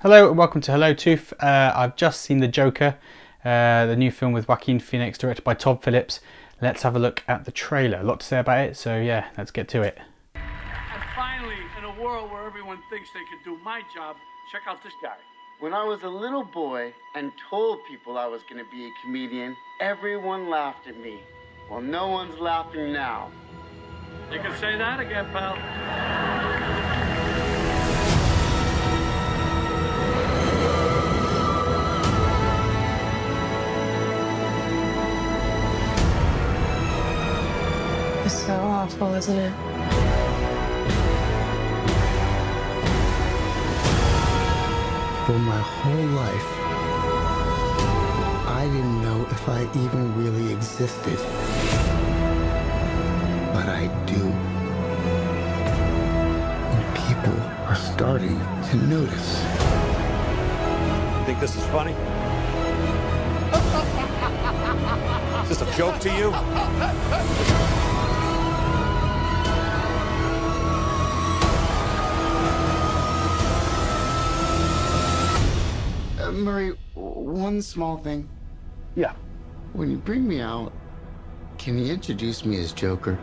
Hello and welcome to Hellotouf. I've just seen The Joker, the new film with Joaquin Phoenix, directed by Todd Phillips. Let's have a look at the trailer. A lot to say about it, so yeah, let's get to it. And finally, in a world where everyone thinks they can do my job, check out this guy. When I was a little boy and told people I was going to be a comedian, everyone laughed at me. Well, no one's laughing now. You can say that again, pal. It's so awful, isn't it? For my whole life, I didn't know if I even really existed. But I do. And people are starting to notice. Think this is funny? Is this a joke to you? Murray, one small thing. Yeah. When you bring me out, can you introduce me as Joker?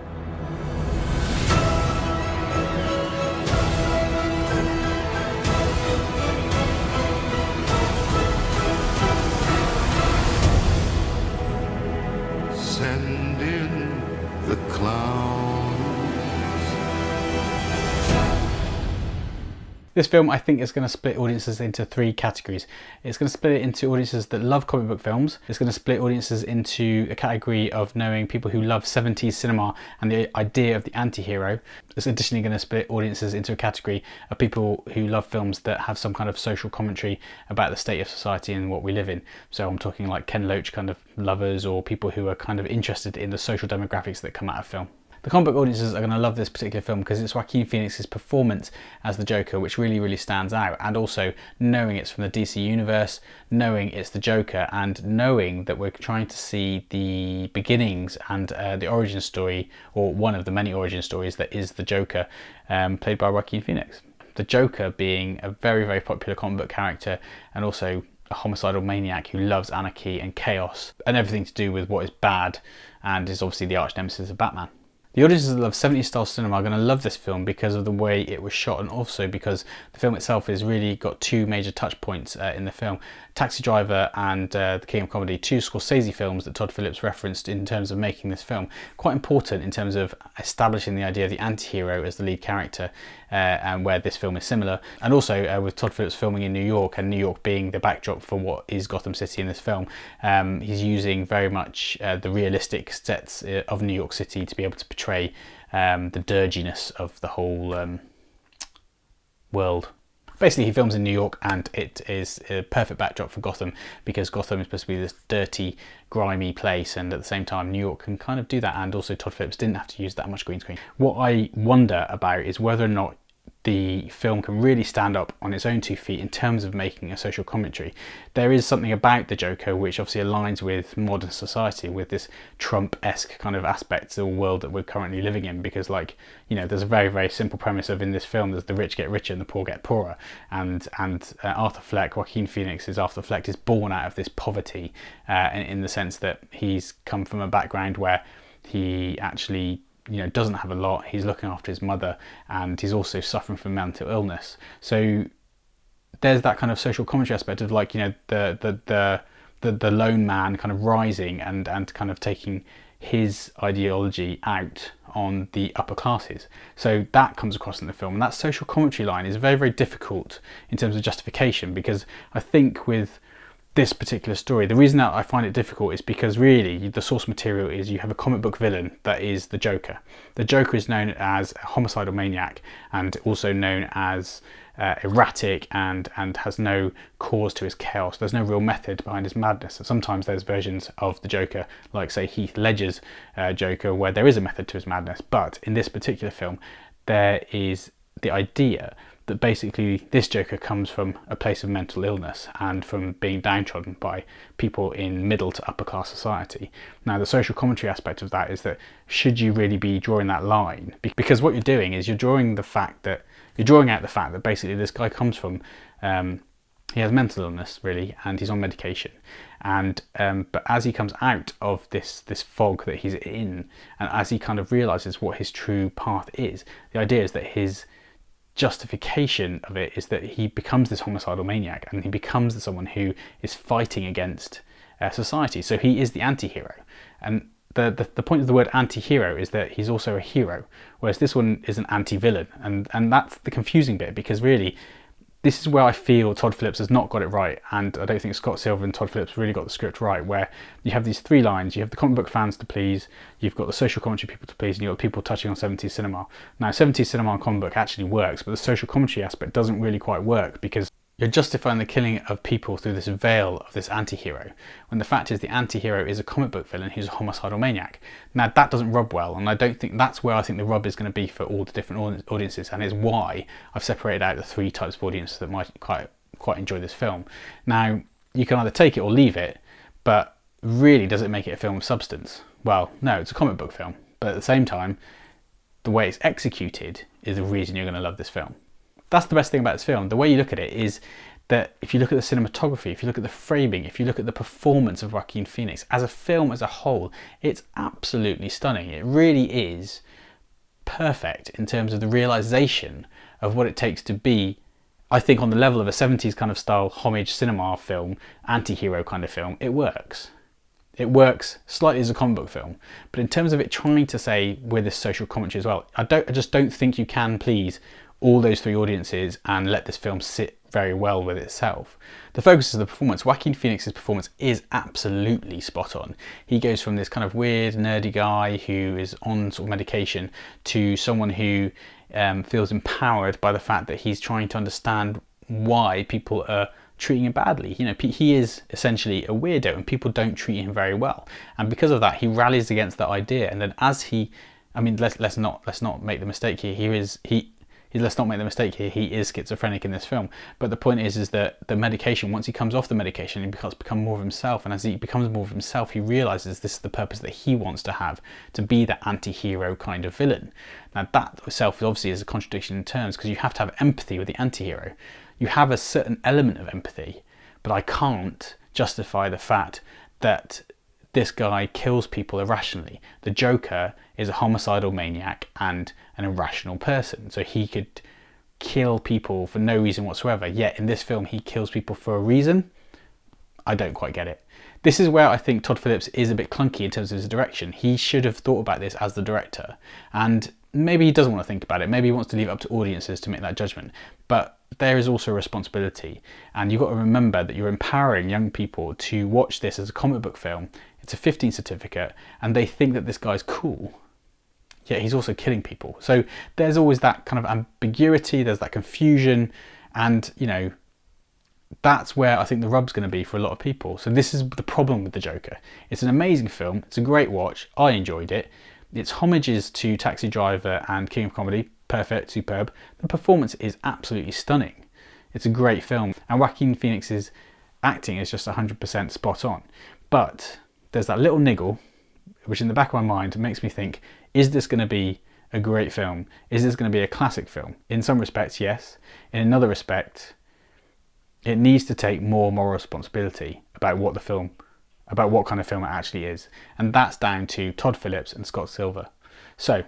Send in the clowns. This film, I think, is going to split audiences into three categories. It's going to split it into audiences that love comic book films. It's going to split audiences into a category of knowing people who love 70s cinema and the idea of the anti-hero. It's additionally going to split audiences into a category of people who love films that have some kind of social commentary about the state of society and what we live in. So I'm talking like Ken Loach kind of lovers, or people who are kind of interested in the social demographics that come out of film. The comic book audiences are going to love this particular film because it's Joaquin Phoenix's performance as the Joker which really stands out, and also knowing it's from the DC universe, knowing it's the Joker, and knowing that we're trying to see the beginnings and the origin story, or one of the many origin stories that is the Joker, played by Joaquin Phoenix. The Joker being a very popular comic book character, and also a homicidal maniac who loves anarchy and chaos and everything to do with what is bad, and is obviously the arch nemesis of Batman. The audiences that love 70s style cinema are going to love this film because of the way it was shot, and also because the film itself has really got two major touch points in the film. Taxi Driver and The King of Comedy, two Scorsese films that Todd Phillips referenced in terms of making this film. Quite important in terms of establishing the idea of the anti-hero as the lead character, and where this film is similar. And also with Todd Phillips filming in New York, and New York being the backdrop for what is Gotham City in this film, he's using very much the realistic sets of New York City to be able to portray the dirginess of the whole world. Basically, he films in New York, and it is a perfect backdrop for Gotham, because Gotham is supposed to be this dirty, grimy place, and at the same time New York can kind of do that, and also Todd Phillips didn't have to use that much green screen. What I wonder about is whether or not the film can really stand up on its own 2 feet in terms of making a social commentary. There is something about the Joker which obviously aligns with modern society, with this Trump-esque kind of aspect to the world that we're currently living in, because, like, you know, there's a very simple premise of, in this film, there's the rich get richer and the poor get poorer, and Arthur Fleck, Joaquin Phoenix's Arthur Fleck, is born out of this poverty, in the sense that he's come from a background where he actually, you know, doesn't have a lot. He's looking after his mother, and he's also suffering from mental illness. So there's that kind of social commentary aspect of, like, you know, the lone man kind of rising and kind of taking his ideology out on the upper classes. So that comes across in the film, and that social commentary line is very difficult in terms of justification, because I think with this particular story, the reason that I find it difficult is because really the source material is, you have a comic book villain that is the Joker. The Joker is known as a homicidal maniac, and also known as erratic, and has no cause to his chaos. There's no real method behind his madness. And sometimes there's versions of the Joker, like say Heath Ledger's Joker, where there is a method to his madness. But in this particular film, there is the idea that basically this Joker comes from a place of mental illness and from being downtrodden by people in middle to upper class society. Now, the social commentary aspect of that is that, should you really be drawing that line? Because what you're doing is you're drawing out the fact that basically this guy comes from He has mental illness, really, and he's on medication. And but as he comes out of this fog that he's in, and as he kind of realizes what his true path is, the idea is that his justification of it is that he becomes this homicidal maniac, and he becomes someone who is fighting against society. So he is the anti-hero. And the point of the word anti-hero is that he's also a hero, whereas this one is an anti-villain. And that's the confusing bit, because really this is where I feel Todd Phillips has not got it right, and I don't think Scott Silver and Todd Phillips really got the script right, where you have these three lines. You have the comic book fans to please, you've got the social commentary people to please, and you've got people touching on 70s cinema. Now 70s cinema and comic book actually works, but the social commentary aspect doesn't really quite work, because you're justifying the killing of people through this veil of this anti-hero, when the fact is the anti-hero is a comic book villain who's a homicidal maniac. Now that doesn't rub well, and I don't think that's where I think the rub is going to be for all the different audiences, and it's why I've separated out the three types of audiences that might quite enjoy this film. Now you can either take it or leave it, but really does it make it a film of substance? Well, no, it's a comic book film, but at the same time the way it's executed is the reason you're going to love this film. That's the best thing about this film. The way you look at it is that if you look at the cinematography, if you look at the framing, if you look at the performance of Joaquin Phoenix, as a film as a whole, it's absolutely stunning. It really is perfect in terms of the realization of what it takes to be, I think, on the level of a 70s kind of style homage cinema film, anti-hero kind of film. It works. It works slightly as a comic book film, but in terms of it trying to say with this social commentary as well, I just don't think you can please all those three audiences and let this film sit very well with itself. The focus is the performance. Joaquin Phoenix's performance is absolutely spot on. He goes from this kind of weird, nerdy guy who is on sort of medication to someone who feels empowered by the fact that he's trying to understand why people are treating him badly. You know, he is essentially a weirdo and people don't treat him very well. And because of that, he rallies against that idea. And then as he, I mean, let's not make the mistake here. Let's not make the mistake here, he is schizophrenic in this film. But the point is that the medication, once he comes off the medication, he becomes more of himself. And as he becomes more of himself, he realizes this is the purpose that he wants to have, to be that anti-hero kind of villain. Now that itself obviously is a contradiction in terms, because you have to have empathy with the anti-hero. You have a certain element of empathy, but I can't justify the fact that this guy kills people irrationally. The Joker is a homicidal maniac and an irrational person, so he could kill people for no reason whatsoever, yet in this film he kills people for a reason. I don't quite get it. This is where I think Todd Phillips is a bit clunky in terms of his direction. He should have thought about this as the director, and maybe he doesn't want to think about it, maybe he wants to leave it up to audiences to make that judgment, but there is also a responsibility, and you've got to remember that you're empowering young people to watch this as a comic book film. It's a 15 certificate, and they think that this guy's cool, yet he's also killing people. So there's always that kind of ambiguity, there's that confusion, and you know, that's where I think the rub's going to be for a lot of people. So this is the problem with the Joker. It's an amazing film, it's a great watch, I enjoyed it. Its homages to Taxi Driver and King of Comedy, perfect, superb. The performance is absolutely stunning. It's a great film, and Joaquin Phoenix's acting is just 100% spot on. But there's that little niggle, which in the back of my mind makes me think, is this going to be a great film? Is this going to be a classic film? In some respects, yes. In another respect, it needs to take more moral responsibility about what kind of film it actually is. And that's down to Todd Phillips and Scott Silver. So,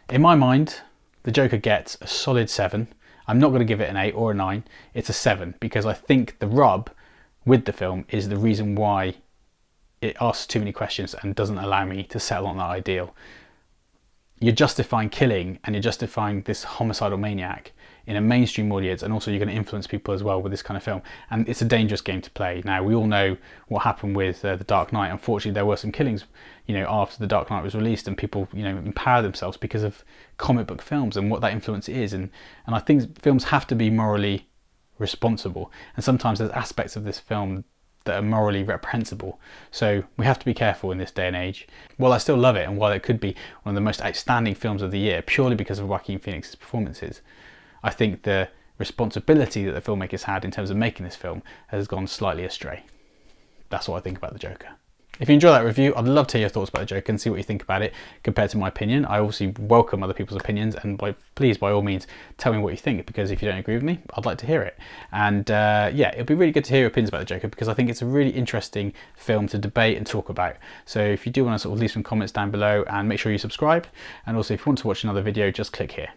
in my mind, the Joker gets a solid 7. I'm not going to give it an 8 or a 9. It's a 7, because I think the rub with the film is the reason why it asks too many questions and doesn't allow me to settle on that ideal. You're justifying killing, and you're justifying this homicidal maniac in a mainstream audience, and also you're going to influence people as well with this kind of film, and it's a dangerous game to play. Now we all know what happened with The Dark Knight. Unfortunately, there were some killings, you know, after The Dark Knight was released, and people, you know, empower themselves because of comic book films and what that influence is, and I think films have to be morally responsible, and sometimes there's aspects of this film that are morally reprehensible. So we have to be careful in this day and age. While I still love it, and while it could be one of the most outstanding films of the year purely because of Joaquin Phoenix's performances, I think the responsibility that the filmmakers had in terms of making this film has gone slightly astray. That's what I think about the Joker. If you enjoy that review, I'd love to hear your thoughts about the Joker and see what you think about it compared to my opinion. I obviously welcome other people's opinions, and please, by all means, tell me what you think, because if you don't agree with me, I'd like to hear it. And yeah, it'd be really good to hear your opinions about the Joker, because I think it's a really interesting film to debate and talk about. So if you do want to sort of leave some comments down below, and make sure you subscribe. And also, if you want to watch another video, just click here.